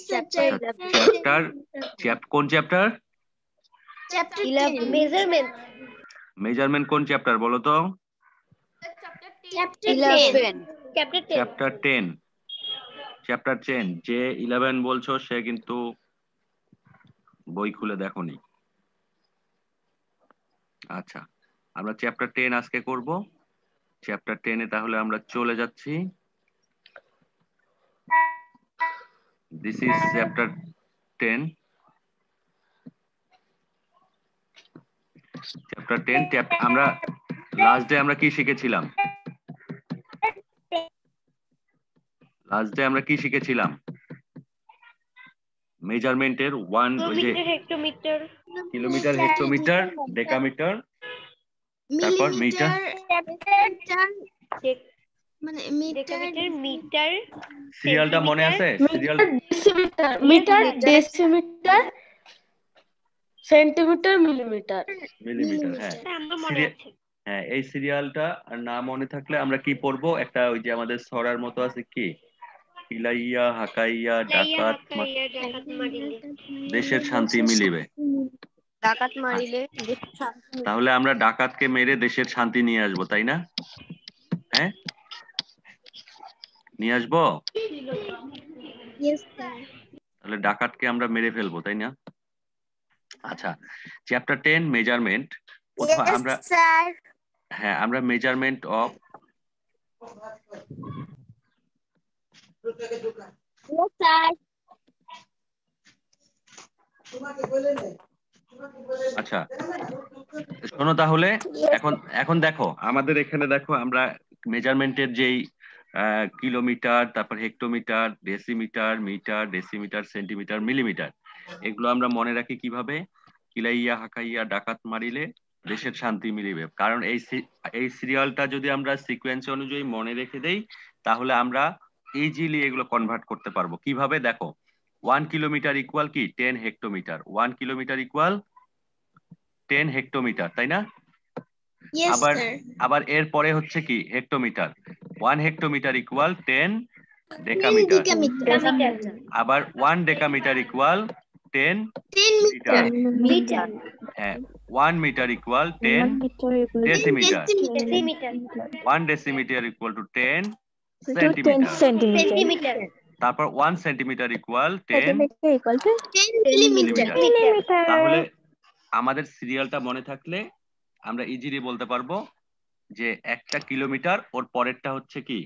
Chapter কোন chapter? Measurement কোন chapter বলো তো? চ্যাপ্টার 10। চ্যাপ্টার 10। যে 11 বলছো সে কিন্তু বই খুলে দেখোনি। আচ্ছা, আমরা চ্যাপ্টার 10 আজকে করব। চ্যাপ্টার 10-এ তাহলে আমরা চলে যাচ্ছি। This is chapter 10। চ্যাপ্টার 10 আমরা লাস্ট ডে আমরা কি শিখেছিলাম? মেজারমেন্টের ওয়ান, ওই যে কিলোমিটার, হেক্টোমিটার, ডেকামিটার, তারপর মিটার, মিটার, সিরিয়ালটা মনে আছে? Serial metre, decimetre, centimetre, millimetre. হ্যাঁ। হ্যাঁ, এই সিরিয়ালটা না মনে থাকলে আমরা কি পড়বো? একটা ওই যে আমাদের ছড়ার মতো আছে, কি ইলাইয়া হাকাইয়া ডাকাত দেশের শান্তি মিলিবে। ডাকাত মারিলে তাহলে আমরা ডাকাতকে মেরে দেশের শান্তি নিয়ে আসবো, তাই না? হ্যাঁ, নিয়ে আসবো। তাহলে ডাকাতকে আমরা মেরে ফেলবো, তাই না? আচ্ছা, চ্যাপ্টার 10 মেজারমেন্ট। আমরা হ্যাঁ, আমরা মেজারমেন্ট অফ আচ্ছা শোনো তাহলে। এখন দেখো আমাদের এখানে, দেখো আমরা মেজারমেন্টের যেই কিলোমিটার, তারপর hectometre, decimetre, metre, decimetre, centimetre, millimetre, এগুলো আমরা মনে রাখি কিভাবে? কিলাইয়া হাকাইয়া ডাকাত মারিলে দেশের শান্তি মিলিবে। কারণ এই সিরিয়ালটা যদি আমরা সিকোয়েন্স অনুযায়ী মনে রেখে দেই, তাহলে আমরা ইজিলি এগুলো কনভার্ট করতে পারবো। কিভাবে? দেখো, 1 কিলোমিটার ইকুয়াল কি 10 হেক্টোমিটার। 1 কিলোমিটার ইকুয়াল 10 হেক্টোমিটার, তাই না? আবার এর পরে হচ্ছে কি হেক্টোমিটার। 1 hectometre equal 10 decametre. আবার 1 ডেকামিটার ইকুয়াল 10 মিটার। হ্যাঁ, 1 metre equal 10 decimetre. 1 decimetre equal to 10 centimetre. তারপর 1 সেন্টিমিটার ইকুয়াল 10 মিলিমিটার। তাহলে আমাদের সিরিয়ালটা মনে থাকলে আমরা ইজিলি বলতে পারবো যে একটা কিলোমিটার ওর পরেরটা হচ্ছে কি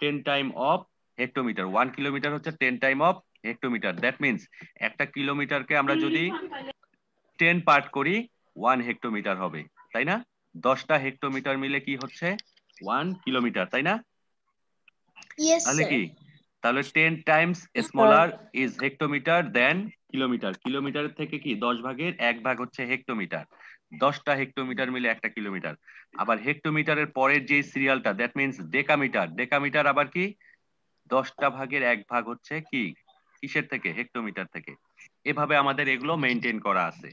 10 টাইম অফ হেক্টোমিটার। 1 কিলোমিটার হচ্ছে 10 time of hectometre. That means একটা কিলোমিটারকে আমরা যদি 10 পার্ট করি 1 হেক্টোমিটার হবে, তাই না? 10টা হেক্টোমিটার মিলে কি হচ্ছে 1 কিলোমিটার, তাই না? তাহলে কি, তাহলে 10 times smaller is hectometre than kilometre. কিলোমিটারের থেকে কি 10 ভাগের 1 ভাগ হচ্ছে হেক্টোমিটার। 10টা হেক্টোমিটার মিলে একটা কিলোমিটার। আবার হেক্টোমিটারের পরের যে সিরিয়ালটা, দ্যাট মিন্স ডেকামিটার। ডেকামিটার আবার কি 10টা ভাগের 1 ভাগ হচ্ছে কি কিসের থেকে? হেক্টোমিটার থেকে। এভাবে আমাদের এগুলো মেনটেন করা আছে।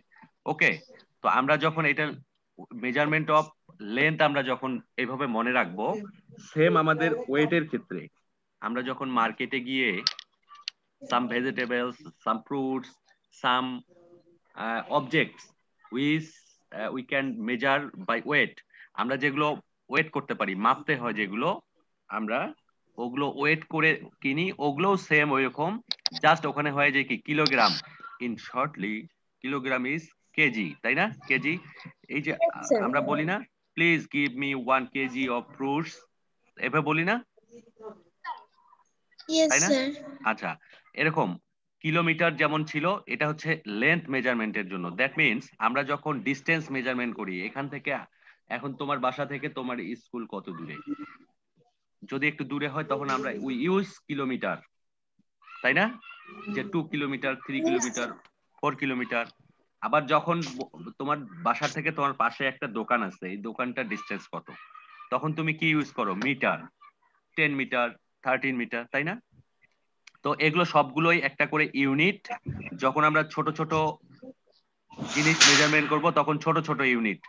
ওকে, তো আমরা যখন এটা মেজারমেন্ট অফ লেন্থ আমরা যখন এইভাবে মনে রাখবো, সেম আমাদের ওয়েটের ক্ষেত্রে আমরা যখন মার্কেটে গিয়ে some vegetables, some fruits, some objects we can measure by weight, আমরা যেগুলো ওয়েট করতে পারি, মাপতে হয় যেগুলো, আমরা ওগুলো ওয়েট করে কিনি। ওগুলো সেম ওইরকম, জাস্ট ওখানে হয় যে কি kilogram. In shortly kilogram is KG, তাই না? কেজি। এই যে আমরা বলি না, please give me 1 KG of fruits, এভাবে বলি না, তাই না? আচ্ছা, এরকম কিলোমিটার যেমন ছিল, এটা হচ্ছে লেন্থ মেজারমেন্টের জন্য। দ্যাট মিন্স আমরা যখন ডিস্টেন্স মেজারমেন্ট করি, এখান থেকে এখন তোমার বাসা থেকে তোমার স্কুল কত দূরে, যদি একটু দূরে হয় তখন আমরা উই ইউজ কিলোমিটার, তাই না? যে 2 কিলোমিটার, 3 কিলোমিটার, 4 কিলোমিটার। আবার যখন তোমার বাসা থেকে তোমার পাশে একটা দোকান আছে, এই দোকানটার ডিস্টেন্স কত, তখন তুমি কি ইউজ করো? মিটার। 10 মিটার, 13 মিটার, তাই না? তো এগুলো সবগুলোই একটা করে ইউনিট। যখন আমরা ছোট ছোট জিনিস মেজারমেন্ট করব তখন ছোট ছোট unit,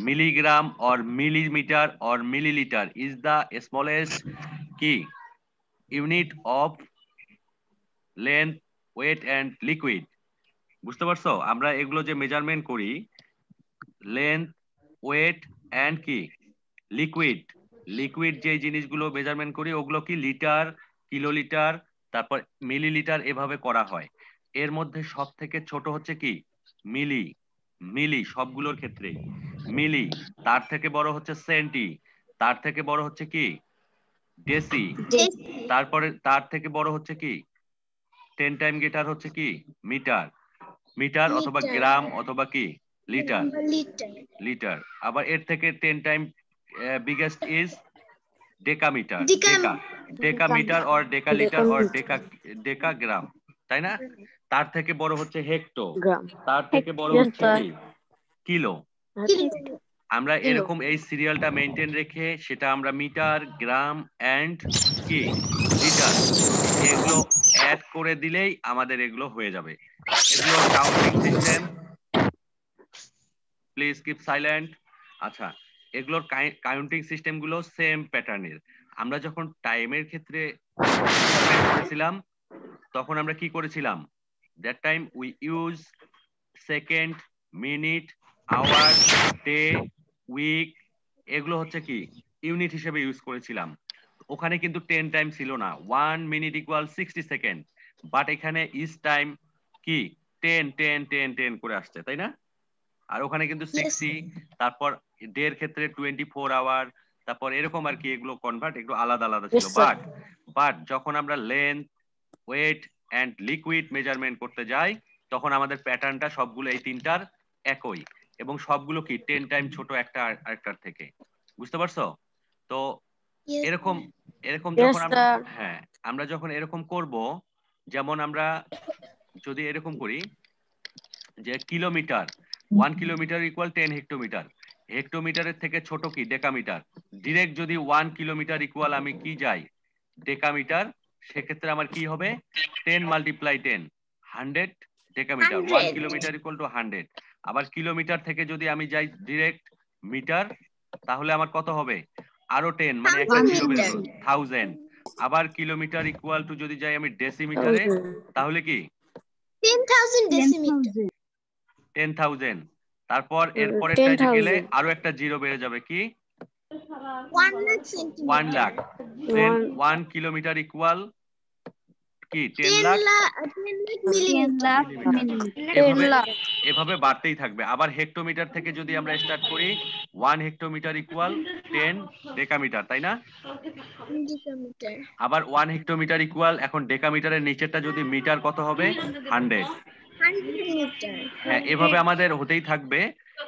milligram or millimetre or millilitre is the smallest কি unit of length weight and liquid. বুঝতে পারছো? আমরা এগুলো যে মেজারমেন্ট করি, লেন্থ, ওয়েট অ্যান্ড কি লিকুইড, লিকুইড যে জিনিসগুলো মেজারমেন্ট করি ওগুলো কি লিটার, কিলোলিটার, তারপর মিলিলিটার এভাবে করা হয়। এর মধ্যে সব থেকে ছোট হচ্ছে কি মিলি, মিলি সবগুলোর ক্ষেত্রে মিলি। তার থেকে বড় হচ্ছে সেন্টি, তার থেকে বড় হচ্ছে কি ডেসি, তারপরে তার থেকে বড় হচ্ছে কি 10 টাইম গেটার হচ্ছে কি মিটার, মিটার অথবা গ্রাম অথবা কি লিটার, লিটার। আবার এর থেকে 10 time biggest is decametre, Deka, decametre or decalitre or decagram, তাই না? তার থেকে বড় হচ্ছে হেক্টো, গ্রাম। তার থেকে বড় Yes, হচ্ছে sir. কি কিলো। আমরা এরকম এই সিরিয়ালটা মেনটেন রেখে সেটা আমরা মিটার, গ্রাম অ্যান্ড কি লিটার এগুলো অ্যাড করে দিলেই আমাদের এগুলো হয়ে যাবে। এগুলো counting system, please keep silent. আচ্ছা, এগুলোর কাউন্টিং সিস্টেম গুলো সেম প্যাটার্নের। আমরা যখন টাইমের ক্ষেত্রে করেছিলাম তখন আমরা কি করেছিলাম, that time we use second, minute, hour, day, week, এগুলো হচ্ছে কি ইউনিট হিসেবে ইউজ করেছিলাম। ওখানে কিন্তু 10 টাইম ছিল না, 1 মিনিট ইকুয়াল 60 সেকেন্ড, বাট এখানে ইজ টাইম কি 10 10 10 10 করে আসছে, তাই না? আর ওখানে কিন্তু 60, তারপর ডে এর ক্ষেত্রে 24 আওয়ার, তারপর এরকম আর কি, এগুলো কনভার্ট একটু আলাদা আলাদা ছিল। Yes, sir. বাট যখন আমরা length, weight and liquid measurement করতে যাই তখন আমাদের প্যাটার্নটা সবগুলো এই তিনটার একই, এবং সবগুলো কি 10 টাইম ছোট একটা আরেকটার থেকে। বুঝতে পারছো? তো এরকম এরকম Yes, যখন আমরা, sir. হ্যাঁ আমরা যখন এরকম করব, যেমন আমরা যদি এরকম করি যে কিলোমিটার, 1 কিলোমিটার ইকুয়াল 10 হেক্টোমিটার, হেক্টোমিটারের থেকে ছোট কি ডেকামিটার, ডিরেক্ট যদি 1 কিলোমিটার ইকুয়াল আমি কি যাই ডেকামিটার, সেক্ষেত্রে আমার কি হবে 10 multiply 10 100 decametre, 1 kilometre equal to 100। আবার কিলোমিটার থেকে যদি আমি যাই ডিরেক্ট মিটার, তাহলে আমার কত হবে আরো 10, মানে একটা জিরো বের হলো 1000। আবার কিলোমিটার ইকুয়াল টু যদি যাই আমি ডেসিমিটারে, তাহলে কি 10,000 decimeter. 10,000। তারপর এর পরেরটায় যে গেলে 10,000. আরো একটা জিরো বেড়ে যাবে কি 1 lakh centimeter. 1 লাখ। দেন 1 কিলোমিটার ইকুয়াল কি 10 লাখ 10 lakh millimeter. এভাবে 10 লাখ। এভাবে বাড়তেই থাকবে। আবার হেক্টোমিটার থেকে যদি আমরা স্টার্ট করি 1 হেক্টোমিটার ইকুয়াল 10 ডেকামিটার, তাই না? Decameter. আবার 1 হেক্টোমিটার ইকুয়াল, এখন ডেকামিটারের নিচেরটা যদি মিটার কত হবে 100। 100 meter. হ্যাঁ, এভাবে আমাদের হতেই থাকবে।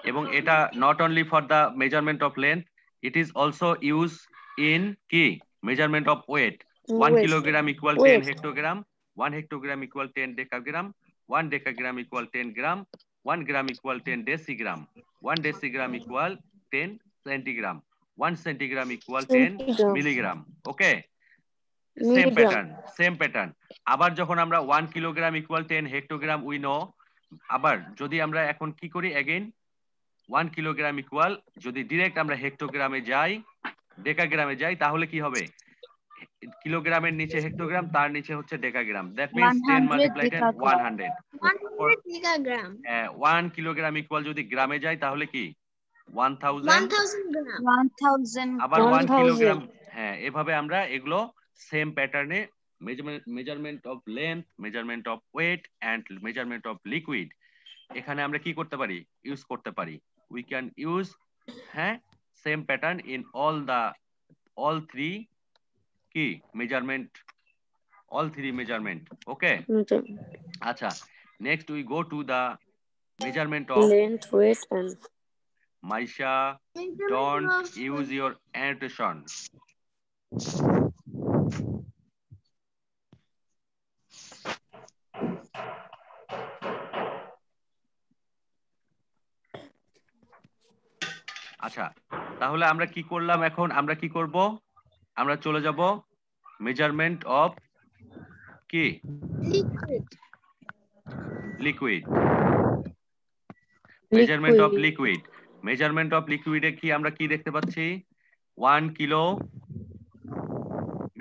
এবং এটা not only for the measurement of length, it is also use in কি measurement of weight. 1 kilogram equal 10 hectogram, 1 hectogram equal 10 decagram, 1 decagram equal 10 gram, 1 gram equal 10 decigram, 1 decigram equal 10 centigram, 1 centigram equal 10 milligram. Okay, same pattern, same pattern. আবার যখন আমরা 1 kilogram equal 10 hectogram we know. আবার যদি আমরা এখন কি করি again 1 kilogram equal, যদি ডিরেক্ট আমরা হেক্টোগ্রামে যাই, ডেকাগ্রামে যাই, তাহলে কি হবে কিলোগ্রামের নিচে হেক্টোগ্রাম, তার নিচে হচ্ছে decagram. That means 10 multiply 10 100। 100 decagram. 1 kilogram equal যদি গ্রামে যাই তাহলে কি 1000। 1000 gram. 1000 আবার 1 কিলোগ্রাম, হ্যাঁ এভাবে আমরা এগুলো সেম প্যাটার্নে measurement of length, measurement of weight and measurement of liquid এখানে আমরা কি করতে পারি ইউজ করতে পারি। উই ক্যান ইউজ, হ্যাঁ, same pattern in all three কি measurement, all three measurement. Okay, আচ্ছা, next we go to the measurement of length, weight and Maisha, don't use your annotation. আচ্ছা, তাহলে আমরা কি করলাম, এখন আমরা কি করব, আমরা চলে যাব মেজারমেন্ট অফ কি liquid, measurement of liquid. Measurement of লিকুইডে কি আমরা কি দেখতে পাচ্ছি 1 kilo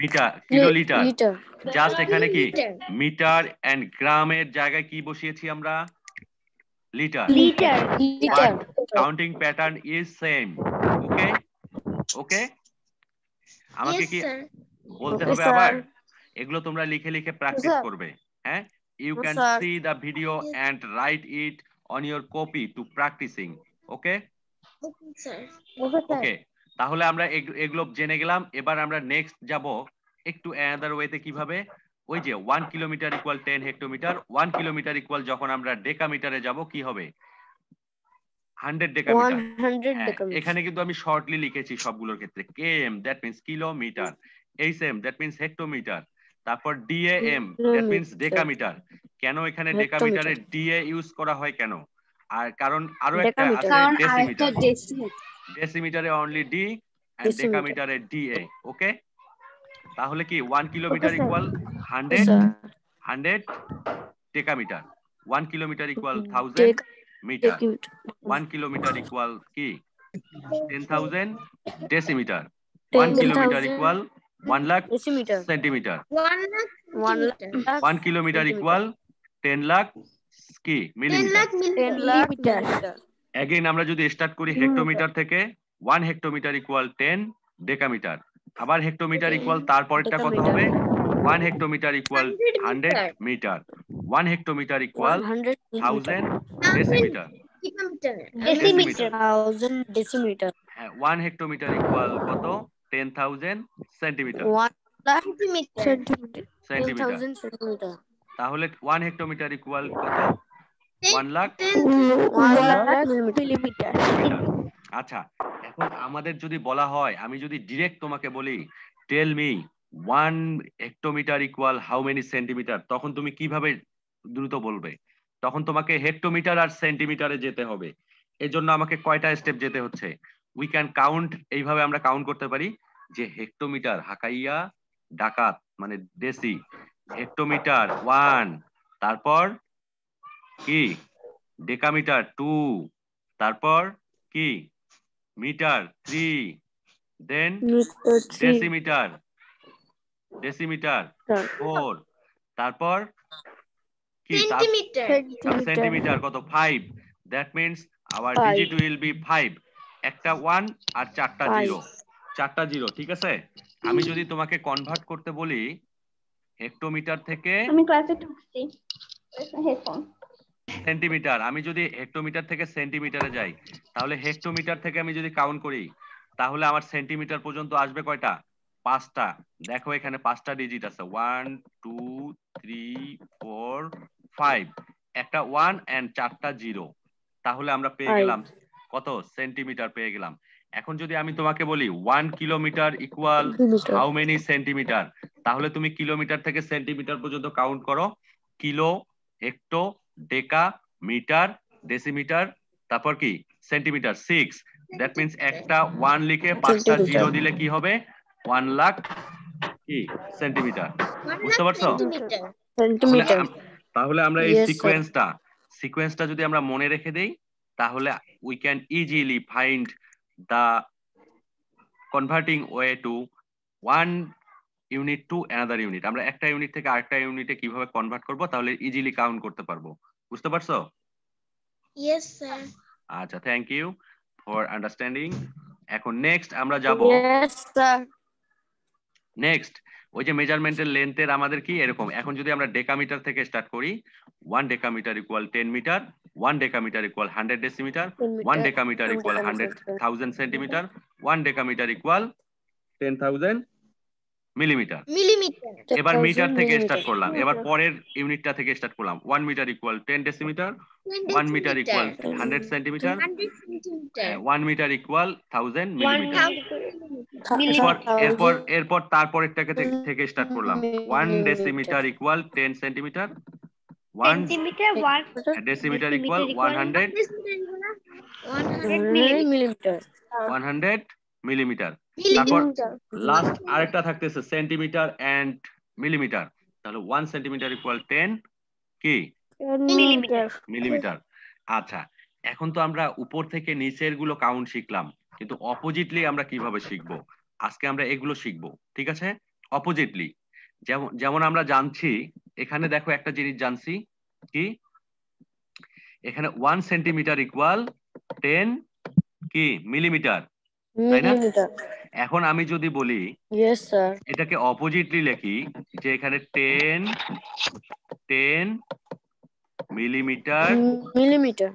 metre, kilolitre. Litre just এখানে কি মিটার মিটার এন্ড গ্রামের জায়গায় কি বসিয়েছি আমরা? Litre. Litre litre counting pattern is same. Okay okay, আমাকে ইয়েস কি স্যার বলতে Okay, হবে sir. আবার? এগুলো তোমরা লিখে লিখে প্র্যাকটিস sir. করবে। হ্যাঁ, you Yes, can sir. See the video and write it on your copy to প্র্যাকটিসিং। ওকে ওকে স্যার ওকে, তাহলে আমরা এগুলো জেনে গেলাম। এবার আমরা নেক্সট যাব একটু অ্যানাদার ওয়েতে। কিভাবে? ওই যে 1 kilometre equal 10 hectometre, 1 kilometre equal যখন আমরা ডেকামিটারে যাব কি হবে? 100 ডেকামিটার। 100 হ্যাঁ, decameters. এখানে কিন্তু আমি শর্টলি লিখেছি সবগুলোর ক্ষেত্রে। KM that means kilometre, HM that means hectometre, তারপর ডিএএম দ্যাট মিন্স ডেকামিটার। কেন এখানে ডেকামিটারে ডিএ ইউজ করা হয় কেন? আর কারণ আরো একটা Decameter. আছে ডেসিমিটার। ডেসিমিটারে অনলি ডি এন্ড Decimeter. ডেকামিটারে ডিএ। ওকে, তাহলে কি 1 kilometre equal 100 Yes, sir. 100 decametre, 1 kilometre equal 1000 Dec- metre, decameter. 1 kilometre equal কি 10,000 decimetre, 1 10,000 kilometre equal 1 lakh decimeter. Centimetre, 1 lakh 1 centimeter 1 kilometre equal 10 lakh কি 10 millimetre. lakh 10 lakh millimeter millimeter. Again আমরা যদি start করি hectometre থেকে, 1 hectometre equal 10 decametre. আবার hectometre equal তারপরেরটা কত Decameter. হবে? 1 hectometre equal 100 metre, 1 hectometre equal 100 1000 millimeter. Decimetre. decimeter decimetre, 1000 decimeter. হ্যাঁ 1 হেক্টোমিটার ইকুয়াল কত? 10,000 centimetre. 1 lakh centimeter centimeter. Centimetre, 10,000 centimeter. তাহলে 1 হেক্টোমিটার ইকুয়াল কত? 1 লাখ 1 lakh millimeter. মিটার। আচ্ছা, এখন আমাদের যদি বলা হয়, আমি যদি ডিরেক্ট তোমাকে বলি tell me 1 hectometre equal how many centimetre, তখন তুমি কিভাবে দ্রুত বলবে? তখন তোমাকে হেক্টোমিটার আর সেন্টিমিটারে যেতে হবে। এজন্য আমাকে কয়টা স্টেপ যেতে হচ্ছে? উই ক্যান কাউন্ট, এইভাবে আমরা কাউন্ট করতে পারি যে হেক্টোমিটার হাকাইয়া ডাকাত মানে দেশি, হেক্টোমিটার 1, তারপর কি ডেকামিটার 2, তারপর কি metre 3, then Meter 3. Decimetre, decimetre 4, তারপর কি centimeter সেন্টিমিটার কত? 5। That means our 5. Digit will be 5। একটা 1 আর 4টা 5. 0, 4টা 0। ঠিক আছে, আমি যদি তোমাকে কনভার্ট করতে বলি হেক্টোমিটার থেকে আমি ক্লাসে ঢুকছি হেডফোন সেন্টিমিটার, আমি যদি হেক্টোমিটার থেকে সেন্টিমিটারে যাই, তাহলে হেক্টোমিটার থেকে আমি যদি কাউন্ট করি, তাহলে আমার সেন্টিমিটার পর্যন্ত আসবে কয়টা? 5টা। দেখো এখানে 5টা ডিজিট আছে, 1 2 3 4 5, একটা 1 এন্ড 4টা 0। তাহলে আমরা পেয়ে গেলাম কত? সেন্টিমিটার পেয়ে গেলাম। এখন যদি আমি তোমাকে বলি 1 kilometre equal how many centimetre, তাহলে তুমি কিলোমিটার থেকে সেন্টিমিটার পর্যন্ত কাউন্ট করো। কিলো, হেক্টো, ডেকা, মিটার, ডেসিমিটার, তারপর কি সেন্টিমিটার 6। দ্যাট মিন্স একটা 1 লিখে 5টা 0 দিলে কি হবে? 1 লাখ কি সেন্টিমিটার। বুঝতে পারছো? Centimeter. তাহলে আমরা এই Yes, sir. সিকোয়েন্সটা যদি আমরা মনে রেখে দেই, তাহলে we can easily find the converting way to 1 unit to another unit. আমরা একটা ইউনিট থেকে আরেকটা ইউনিটে কিভাবে কনভার্ট করব, তাহলে ইজিলি কাউন্ট করতে পারবো। বুঝতে পারছো? yes sir আচ্ছা, থ্যাংক ইউ ফর আন্ডারস্ট্যান্ডিং। এখন নেক্সট আমরা যাব Yes, sir. নেক্সট, ওই যে মেজারমেন্টের লেন্থের আমাদের কি এরকম। এখন যদি আমরা ডেকামিটার থেকে স্টার্ট করি, 1 decametre equal 10 metre, 1 decametre equal 100 decimetre, 1 decametre equal 100,000 centimetre, 1 decametre equal 10,000 millimetre. এবার মিটার থেকে স্টার্ট করলাম, এবার পরের ইউনিটটা থেকে স্টার্ট করলাম। 1 metre equal 10 decimetre, 1 metre equal 100 centimetre, 1 metre equal 1000 millimetre. এরপর তারপরেরটাকে থেকে স্টার্ট করলাম। 1 decimetre equal 10 centimetre, 1 decimetre equal 100 millimeter. 100 millimetre. তারপর লাস্ট আরেকটা থাকতেছে সেন্টিমিটার এন্ড মিলিমিটার। তাহলে 1 সেন্টিমিটার ইকুয়াল 10 কি মিলিমিটার। আচ্ছা, এখন তো আমরা উপর থেকে নিচের গুলো কাউন্ট শিখলাম, কিন্তু অপোজিটলি আমরা কিভাবে শিখবো? আজকে আমরা এগুলো শিখবো। ঠিক আছে, অপোজিটলি। যেমন আমরা জানছি, এখানে দেখো একটা জিনিস জানছি কি, এখানে 1 সেন্টিমিটার ইকুয়াল 10 কি মিলিমিটার, তাই না? মিলিমিটার। এখন আমি যদি বলি ইয়েস স্যার। এটাকে অপোজিটলি লিখি, যে এখানে 10 মিলিমিটার, মিলিমিটার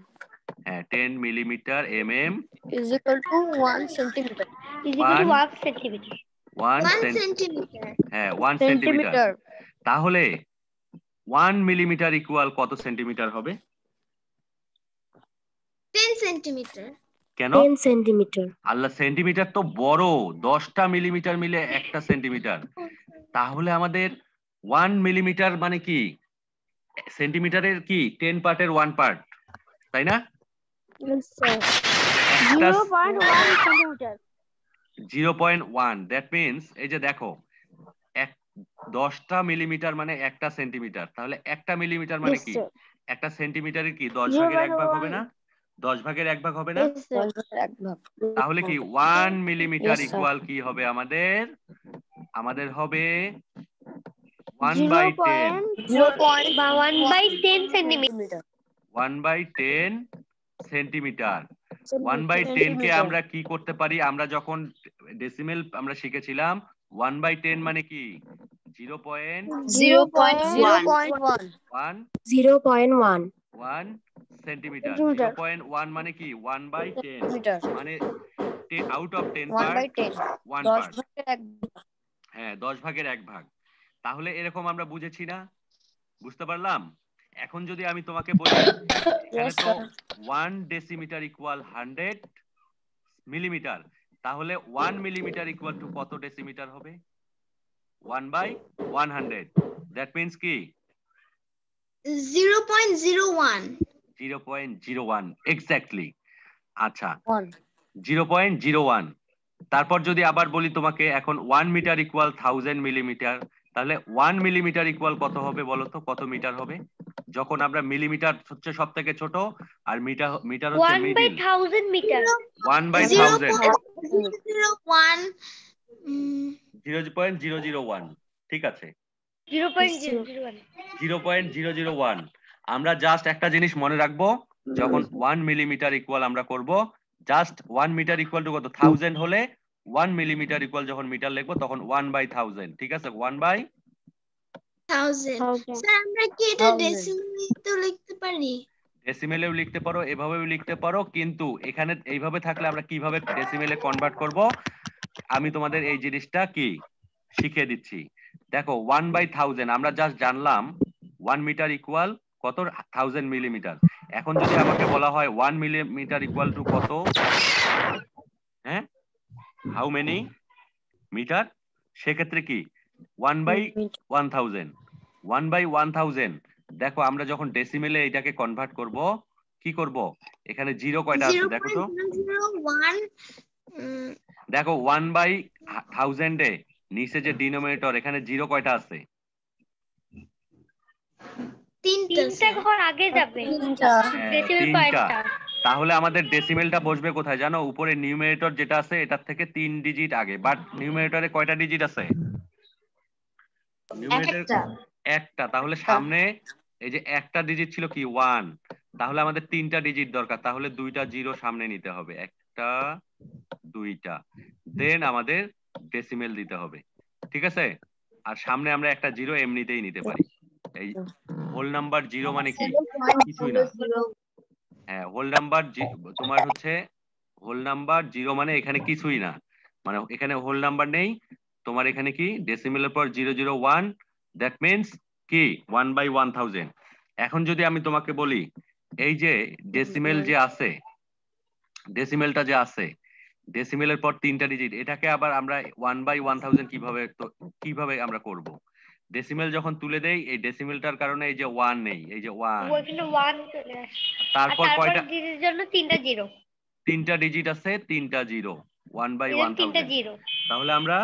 হ্যাঁ 10 millimetre mm is equal to 1 centimeter. Is equal to 1 1 centimeter. 1 centimeter. হ্যাঁ 1 সেন্টিমিটার। তাহলে 1 মিলিমিটার ইকুয়াল কত সেন্টিমিটার হবে? 10 centimeter. কেন? 10 সেন্টিমিটার। আল্লাহ, সেন্টিমিটার তো বড়, 10টা মিলিমিটার মিলে 1টা সেন্টিমিটার। তাহলে আমাদের 1 মিলিমিটার মানে কি, সেন্টিমিটারের কি 10 পার্টের 1 পার্ট, তাই না? Yes sir. 0.1 centimeter. 0.1, that means এই যে দেখো 10টা মিলিমিটার মানে 1টা সেন্টিমিটার, তাহলে 1টা মিলিমিটার মানে Yes কি, sir. একটা সেন্টিমিটারের কি 10 ভাগের 1 ভাগ হবে না? 10 ভাগের 1 ভাগ হবে না? Yes sir. এক ভাগ। তাহলে কি 1 মিলিমিটার Yes, sir. ইকুয়াল কি হবে আমাদের হবে 1/10, 1/10 centimeter. 1/10 সেন্টিমিটার। 1/10 কে আমরা কি করতে পারি, আমরা যখন ডেসিমেল আমরা শিখেছিলাম 1/10 মানে কি 0.1 সেন্টিমিটার। Centimeter. 0.1 মানে কি 1/10, মিটার। মানে out of 10 1 part by 10 1 10 part, ভাগের 1 ভাগ। হ্যাঁ 10 ভাগের 1 ভাগ। তাহলে এরকম আমরা বুঝেছি না? বুঝতে পারলাম? এখন যদি আমি তোমাকে বলি এখানে Yes তো sir. 1 ডেসিমিটার ইকুয়াল 100 মিলিমিটার, তাহলে 1 মিলিমিটার ইকুয়াল টু কত ডেসিমিটার হবে? 1/100, দ্যাট মিন্স কি 0.01. 0.01 এক্স্যাক্টলি। আচ্ছা 1 0.01। তারপর যদি আবার বলি তোমাকে এখন 1 মিটার ইকুয়াল 1000 মিলিমিটার, তাহলে 1 মিলিমিটার ইকুয়াল কত হবে বলো তো, কত মিটার হবে? যখন আমরা মিলিমিটার হচ্ছে সব থেকে ছোট আর মিটার হচ্ছে মিডিল। 1/1000 meter. 1/1000 0.01. 0.001, ঠিক আছে 0.001. 0.001। আমরা জাস্ট একটা জিনিস মনে রাখবো, যখন 1 মিলিমিটার ইকুয়াল আমরা করব, জাস্ট 1 মিটার ইকুয়াল টু কত 1000 হলে 1 মিলিমিটার ইকুয়াল যখন মিটার লিখবো তখন 1/1000, ঠিক আছে 1000. স্যার আমরা কি এটা ডেসিমেলে তো লিখতে পারি? ডেসিমেলেও লিখতে পারো, এভাবেও লিখতে পারো, কিন্তু এখানে এইভাবে থাকলে আমরা কিভাবে ডেসিমেলে কনভার্ট করব আমি তোমাদের এই জিনিসটা কি শিখিয়ে দিচ্ছি। দেখো 1/1000 আমরা জাস্ট জানলাম 1 মিটার ইকুয়াল কত 1000 মিলিমিটার। এখন যদি আমাকে বলা হয় 1 মিলিমিটার ইকুয়াল টু কত, হ্যাঁ হাউ মেনি মিটার, সেক্ষেত্রে কি 1/1000, 1/1000। দেখো আমরা যখন ডেসিমেলে এটাকে কনভার্ট করব কি করব, এখানে জিরো কয়টা আছে দেখো তো, 0.001. দেখো 1/1000 এ নিচে যে ডিনোমিনেটর এখানে জিরো কয়টা আছে? তিনটা ঘর আগে যাবে ডেসিমেল তিনটা। পয়েন্টটা। তাহলে আমাদের ডেসিমেলটা বসবে কোথায় জানো? উপরে নিউমারেটর যেটা আছে এটার থেকে 3 ডিজিট আগে, বাট নিউমারেটরে কয়টা ডিজিট আছে? নিউমারেটর একটা, তাহলে সামনে এই যে একটা ডিজিট ছিল কি 1, তাহলে আমাদের 3টা ডিজিট দরকার, তাহলে 2টা জিরো সামনে নিতে হবে, একটা 2টা, দেন আমাদের ডেসিমেল দিতে হবে, ঠিক আছে? আর সামনে আমরা একটা জিরো এমনিতেই নিতে পারি। এই হোল নাম্বার জিরো মানে কি কিছুই না, হ্যাঁ হোল নাম্বার তোমার হচ্ছে হোল নাম্বার জিরো মানে এখানে কিছুই না, মানে এখানে হোল নাম্বার নেই তোমার, এখানে কি ডেসিমেলের পর 001, দ্যাট মিন্স কি 1/1000। এখন যদি আমি তোমাকে বলি এই যে ডেসিমেল যে আছে, ডেসিমেলটা যে আছে, ডেসিমেলের পর 3টা ডিজিট, এটাকে আবার আমরা 1/1000 কিভাবে আমরা করব? ডেসিমেল যখন তুলে দেই এই ডেসিমেলটার কারণে এই যে 1 নেই, এই যে 1, ওখানে 1 চলে আসে, তারপর কয়টা ডিজিটের জন্য 3টা জিরো, 3টা ডিজিট আছে, 3টা জিরো, 1/1000। জিরো। তাহলে আমরা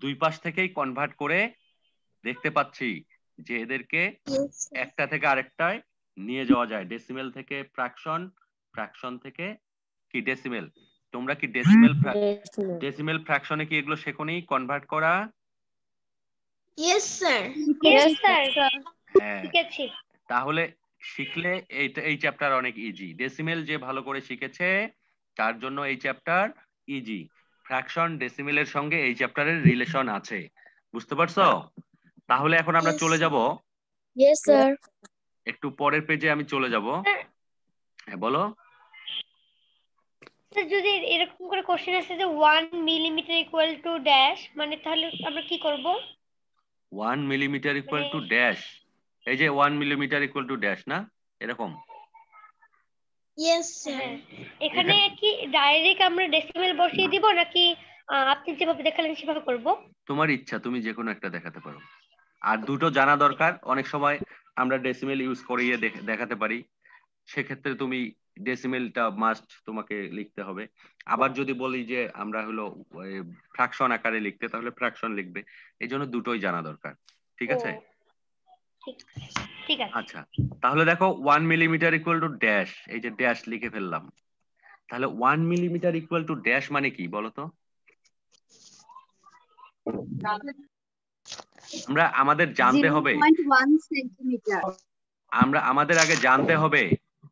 দুই পাশ থেকেই কনভার্ট করে দেখতে পাচ্ছি যে এদেরকে একটা থেকে আরেকটায় নিয়ে যাওয়া যায়, ডেসিমেল থেকে ফ্র্যাকশন, ফ্র্যাকশন থেকে কি ডেসিমেল। তোমরা কি ডেসিমেল ফ্র্যাকশনে কি এগুলো শেখোনি কনভার্ট করা? Yes, sir. Yes, sir. হ্যাঁ, শিখেছি। তাহলে শিখলে এই চ্যাপ্টার অনেক ইজি। ডেসিমেল যে ভালো করে শিখেছে তার জন্য এই চ্যাপ্টার ইজি। ফ্র্যাকশন ডেসিমেলের সঙ্গে এই চ্যাপ্টারের রিলেশন আছে, বুঝতে পারছো? তাহলে এখন আমরা Yes, চলে যাব Yes, sir. একটু পরের পেজে, আমি চলে যাব। হ্যাঁ বলো। স্যার যদি এরকম করে কোশ্চেন আসে যে 1 মিলিমিটার ইকুয়াল টু ড্যাশ, মানে তাহলে আমরা কি করব? 1 মিলিমিটার ইকুয়াল মানে টু ড্যাশ, এই যে 1 মিলিমিটার ইকুয়াল টু ড্যাশ না, এরকম। Yes, sir. হ্যাঁ, এখানে কি ডাইরেক্ট আমরা ডেসিমেল বসিয়ে দিব নাকি আপনি যেভাবে দেখালেন সেভাবে করব? তোমার ইচ্ছা, তুমি যে কোনো একটা দেখাতে পারো। আর দুটো জানা দরকার, অনেক সময় আমরা ডেসিমেল ইউজ করিয়ে দেখাতে পারি, সেক্ষেত্রে তুমি ডেসিমেলটা মাস্ট তোমাকে লিখতে হবে। আবার যদি বলি যে আমরা হলো ফ্র্যাকশন আকারে লিখতে, তাহলে ফ্র্যাকশন লিখবে। এই জন্য দুটোই জানা দরকার, ঠিক আছে? ঠিক আছে। আচ্ছা, তাহলে দেখো 1 মিলিমিটার ইকুয়াল টু ড্যাশ, এই যে ড্যাশ লিখে ফেললাম। তাহলে 1 মিলিমিটার ইকুয়াল টু ড্যাশ মানে কি বলো তো? আমরা আমাদের জানতে হবে, 0.1 সেন্টিমিটার। আমাদের আগে জানতে হবে,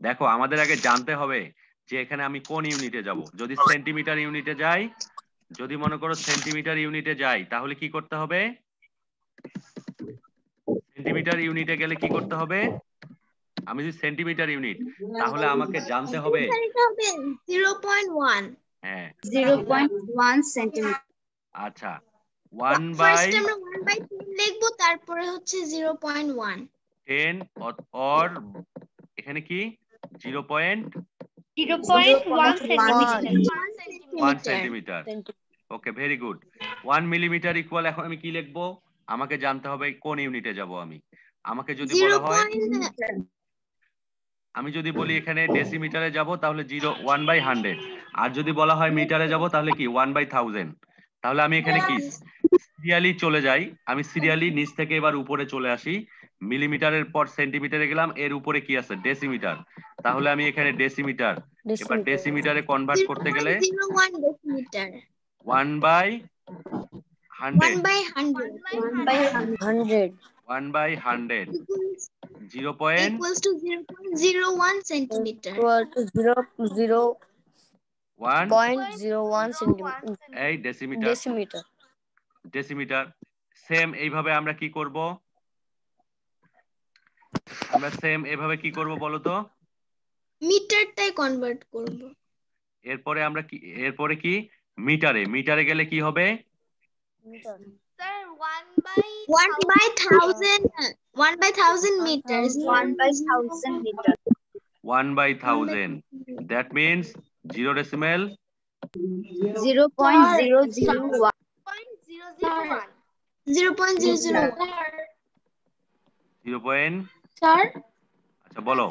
দেখো আমাদের আগে জানতে হবে যে এখানে আমি কোন ইউনিটে যাব। যদি সেন্টিমিটার ইউনিটে যাই, যদি মনে করো সেন্টিমিটার ইউনিটে যাই, তাহলে কি করতে হবে? সেন্টিমিটার ইউনিটে গেলে কি করতে হবে? আমি যদি সেন্টিমিটার ইউনিট, তাহলে আমাকে জানতে হবে 0.1. হ্যাঁ 0.1 সেন্টিমিটার। আচ্ছা 1 First বাই আমরা 1/10 লিখবো, তারপরে হচ্ছে 0.1. 10 অর এখানে কি 0.1 সেন্টিমিটার। ওকে, ভেরি গুড। 1 মিলিমিটার ইকুয়াল, এখন আমি কি লিখবো? আমাকে জানতে হবে কোন ইউনিটে যাব আমি। আমাকে যদি বলা হয়, আমি যদি বলি এখানে ডেসিমিটারে যাব, তাহলে 1/100। আর যদি বলা হয় মিটারে যাব, তাহলে কি 1/1000। তাহলে আমি এখানে কি সিরিয়ালি চলে যাই, আমি সিরিয়ালি নিচ থেকে এবার উপরে চলে আসি। মিলিমিটারের পর সেন্টিমিটারে গেলাম, এর উপরে কি আছে? ডেসিমিটার। তাহলে আমি এখানে ডেসিমিটার, এবার ডেসিমিটারে কনভার্ট করতে গেলে 0.01 decimeter. 1/100 100 1/100 0. equals to 0.01 centimeter. equal to 1 0.01 centimeter. এই ডেসিমিটার, Decimeter. ডেসিমিটার। সেম এইভাবে আমরা কি করব? আমরা সেম এভাবে কি করব বলো তো? মিটারটাই কনভার্ট করব। এরপরে আমরা কি, এরপরে কি মিটারে, মিটারে গেলে কি হবে? Sir, 1/1000 meters. 1/1000 metre. 1/1000, that means 0 decimal 0.001 0.001. স্যার আচ্ছা বলো।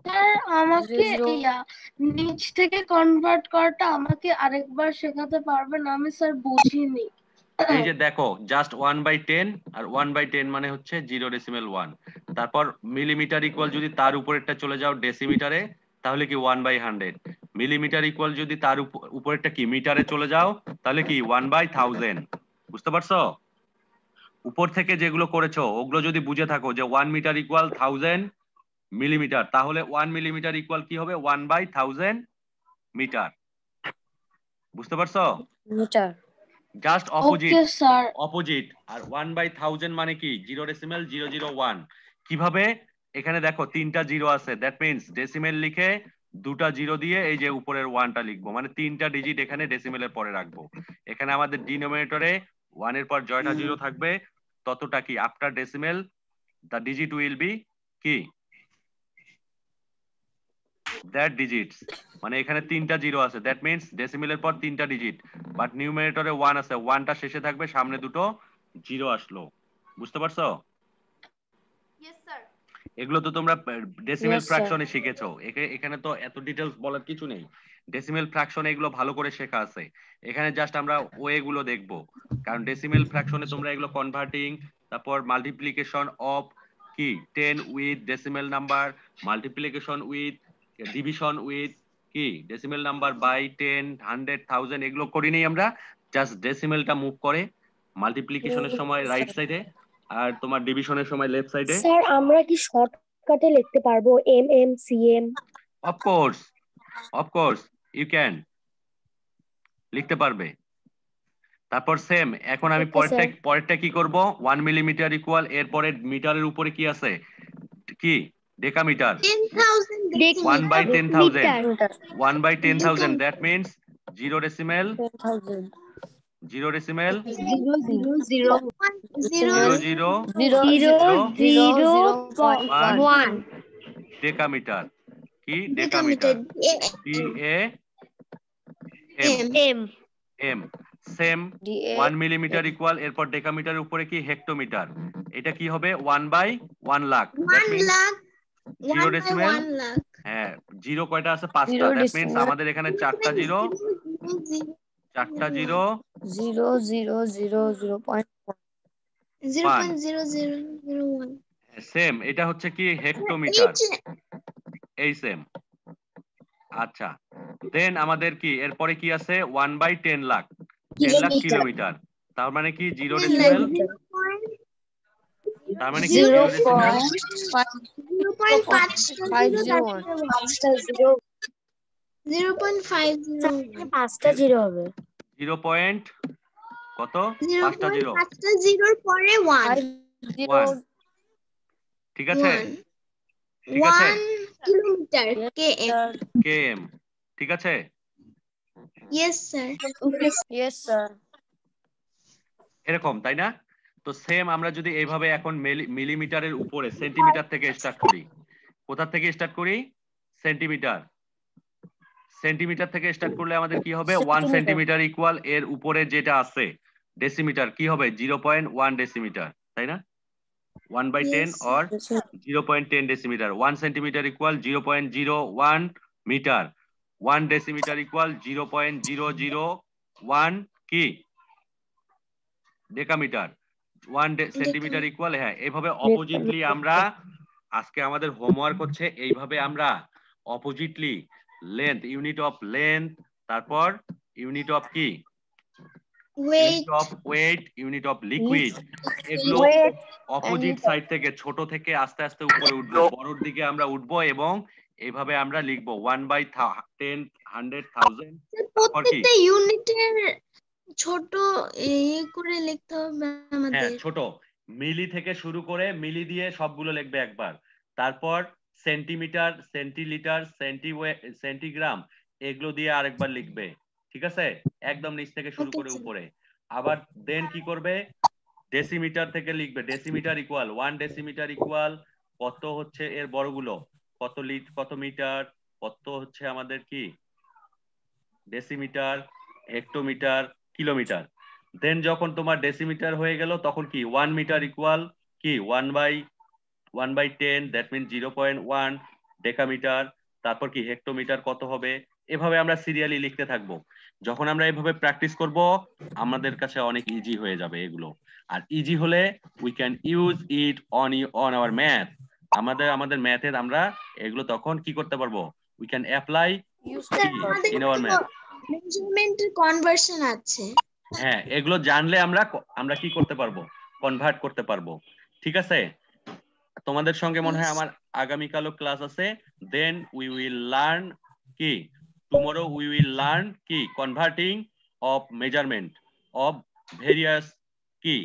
স্যার আমাকে নিচ থেকে কনভার্ট করাটা আমাকে আরেকবার শেখাতে পারবেন? আমি স্যার বুঝিনি। এই যে দেখো, জাস্ট 1/10, আর 1/10 মানে হচ্ছে 0.1। তারপর মিলিমিটার ইকুয়াল যদি তার উপরেরটা চলে যাও ডেসিমিটারে, তাহলে কি 1/100। মিলিমিটার ইকুয়াল যদি তার উপরেরটা কি মিটারে চলে যাও, তাহলে কি 1/1000। বুঝতে পারছো? উপর থেকে যেগুলো করেছো ওগুলো যদি বুঝে থাকো যে 1 মিটার ইকুয়াল 1000 মিলিমিটার, তাহলে 1 মিলিমিটার ইকুয়াল কি হবে? 1/1000 মিটার। বুঝতে পারছো? Meter. Just opposite, okay sir. Opposite. আর 1/1000 মানে কি 0.001। কিভাবে? এখানে দেখো তিনটা জিরো আছে, দ্যাট মিন্স ডেসিমেল লিখে দুটা জিরো দিয়ে এই যে উপরের ওয়ানটা লিখবো, মানে তিনটা ডিজিট এখানে ডেসিমেলের পরে রাখবো। এখানে আমাদের ডিনোমিনেটরে 1 এর পর জয়টা জিরো থাকবে, ততটা কি after decimal the digit will be কি that digits, মানে এখানে তিনটা জিরো আছে, দ্যাট মিন্স ডেসিমেলের পর তিনটা ডিজিট, বাট নিউমারেটরে 1 আছে, 1টা শেষে থাকবে, সামনে দুটো জিরো আসলো। বুঝতে পারছো? Yes, sir. এগুলো তো তোমরা ডেসিমেল Yes, sir. ফ্র্যাকশনে শিখেছো, এখানে তো এত ডিটেইলস বলার কিছু নেই। ডেসিমেল ফ্র্যাকশনে এগুলো ভালো করে শেখা আছে, এখানে জাস্ট আমরা ওয়ে গুলো দেখবো। কারণ ডেসিমেল ফ্র্যাকশনে তোমরা এগুলো কনভার্টিং, তারপর মাল্টিপ্লিকেশন অফ কি 10 with decimal number, multiplication with division with কি ডেসিমেল নাম্বার বাই 10, 100, 1000 এগুলো করি নেই আমরা, জাস্ট ডেসিমেলটা মুভ করে মাল্টিপ্লিকেশনের সময় রাইট সাইডে আর তোমার ডিভিশনের সময় লেফট সাইডে। স্যার আমরা কি শর্টকাটে লিখতে পারবো mm cm? Of course you can লিখতে পারবে। তারপর সেম এখন আমি পরেরটা কি করব 1 মিলিমিটার ইকুয়াল এরপরে মিটারের উপরে কি আছে কি decametre 1 by 10,000 1 by 10,000 that means 0 decimal 0 decimal 0.1 decametre কি decametre DAM same 1 millimetre equal এরপর ডেকামিটারের উপরে কি হেক্টোমিটার এটা কি হবে 1 by 1 লাখ 0 ডেসিমেল হ্যাঁ জিরো কয়টা আছে 5টা দ্যাট মিন্স আমাদের এখানে 4টা জিরো 0.0001 সেম এটা হচ্ছে কি হেক্টোমিটার এই সেম। আচ্ছা দেন আমাদের কি এরপরে কি আছে 1 by 10 লাখ 10 লাখ কিলোমিটার তার মানে কি 0 ডেসিমেল তার মানে কি 0 ডেসিমেল 5টা জিরো হবে 0 পয়েন্ট কত 5টা জিরো 5টা জিরোর পরে 1 ঠিক আছে ঠিক আছে 1 কিলোমিটার km ঠিক আছে yes sir yes sir এরকম তাই না। তো সেম আমরা যদি এইভাবে এখন মিলিমিটারের উপরে সেন্টিমিটার থেকে স্টার্ট করি কোথা থেকে স্টার্ট করি সেন্টিমিটার থেকে স্টার্ট করলে আমাদের কি হবে 1 সেন্টিমিটার ইকুয়াল এর উপরে যেটা আছে ডেসিমিটার কি হবে 0.1 ডেসিমিটার তাই না 1 by 10 or 0.10 decimeter 1 centimeter equal 0.01 meter 1 decimeter equal 0.001 কি ডেকামিটার 1 সেন্টিমিটার ইকুয়াল হ্যাঁ এইভাবে অপোজিটলি আমরা আজকে আমাদের হোমওয়ার্ক হচ্ছে এইভাবে আমরা oppositely length unit of length তারপর ইউনিট অফ কি unit of weight unit of liquid এগুলো অপোজিট সাইড থেকে ছোট থেকে আস্তে আস্তে উপরে উঠবো বড়র দিকে আমরা উঠবো এবং এইভাবে আমরা লিখবো 1 by 10 100,000 প্রত্যেকটা ইউনিটের ছোট করে লিখতে হবে আমাদের হ্যাঁ ছোট মিলি থেকে শুরু করে মিলি দিয়ে সবগুলো লিখবে একবার তারপর সেন্টিমিটার সেন্টিলিটার সেন্টিগ্রাম এগুলো দিয়ে আরেকবার লিখবে ঠিক আছে একদম নিচ থেকে শুরু করে উপরে আবার দেন কি করবে ডেসিমিটার থেকে লিখবে ডেসিমিটার ইকুয়াল 1 ডেসিমিটার ইকুয়াল কত হচ্ছে এর বড়গুলো কত মিটার কত হচ্ছে আমাদের কি ডেসিমিটার হেক্টোমিটার কিলোমিটার দেন যখন তোমার ডেসিমিটার হয়ে গেল তখন কি 1 মিটার ইকুয়াল কি 1 by 10 দ্যাট মিন্স 0.1 ডেকামিটার তারপর কি হেক্টোমিটার কত হবে এভাবে আমরা সিরিয়ালি লিখতে থাকবো যখন আমরা এভাবে প্র্যাকটিস করব আমাদের কাছে অনেক ইজি হয়ে যাবে এগুলো আর ইজি হলে we can use it on our math আমাদের ম্যাথে আমরা এগুলো তখন কি করতে পারবো we can apply in our math মেজারমেন্টের কনভার্সন আছে হ্যাঁ এগুলো জানলে আমরা কি করতে পারবো কনভার্ট করতে পারবো ঠিক আছে তোমাদের সঙ্গে মনে হয় আমার আগামীকালও ক্লাস আছে দেন উই উইল লার্ন কি টুমরো উই উইল লার্ন কি converting of measurement of various কি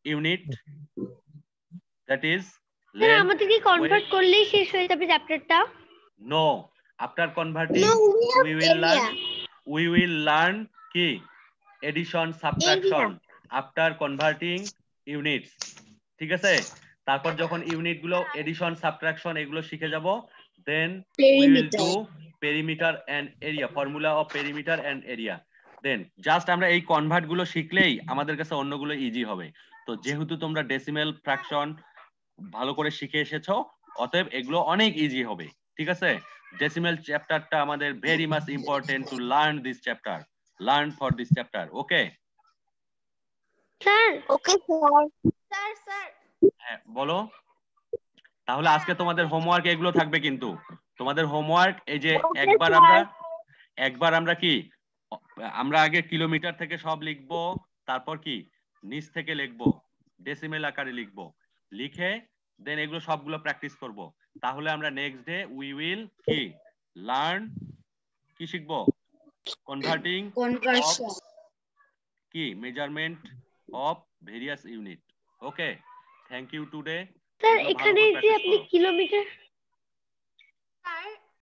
ইউনিট দ্যাট ইজ আমাদের কি কনভার্ট করলেই শেষ হয়ে যাবে চ্যাপ্টারটা no after converting we will learn কি addition subtraction after converting units ঠিক আছে তারপর যখন ইউনিট গুলো এডিশন সাবট্রাকশন এগুলো শিখে যাব দেন we will do perimeter and area formula of perimeter and area then just আমরা এই কনভার্ট গুলো শিখলেই আমাদের কাছে অন্যগুলো ইজি হবে তো যেহেতু তোমরা ডেসিমেল ফ্র্যাকশন ভালো করে শিখে এসেছো অতএব এগুলো অনেক ইজি হবে ঠিক আছে decimal চ্যাপ্টারটা আমাদের very much important to learn this chapter learn for this chapter okay sir okay sir sir হ্যাঁ বলো তাহলে আজকে তোমাদের হোমওয়ার্ক এগুলো থাকবে কিন্তু তোমাদের হোমওয়ার্ক এই যে একবার আমরা কি আমরা আগে কিলোমিটার থেকে সব লিখবো তারপর কি নিচ থেকে লিখবো, ডেসিমেল আকারে লিখবো, লিখে দেন এগুলো সবগুলো প্র্যাকটিস করব। তাহলে আমরা নেক্সট ডে উই উইল কি লার্ন কি শিখবো, কনভার্টিং Conversion. কি measurement of various unit. Okay, thank you today. Sir এখানে যে আপনি কিলোমিটার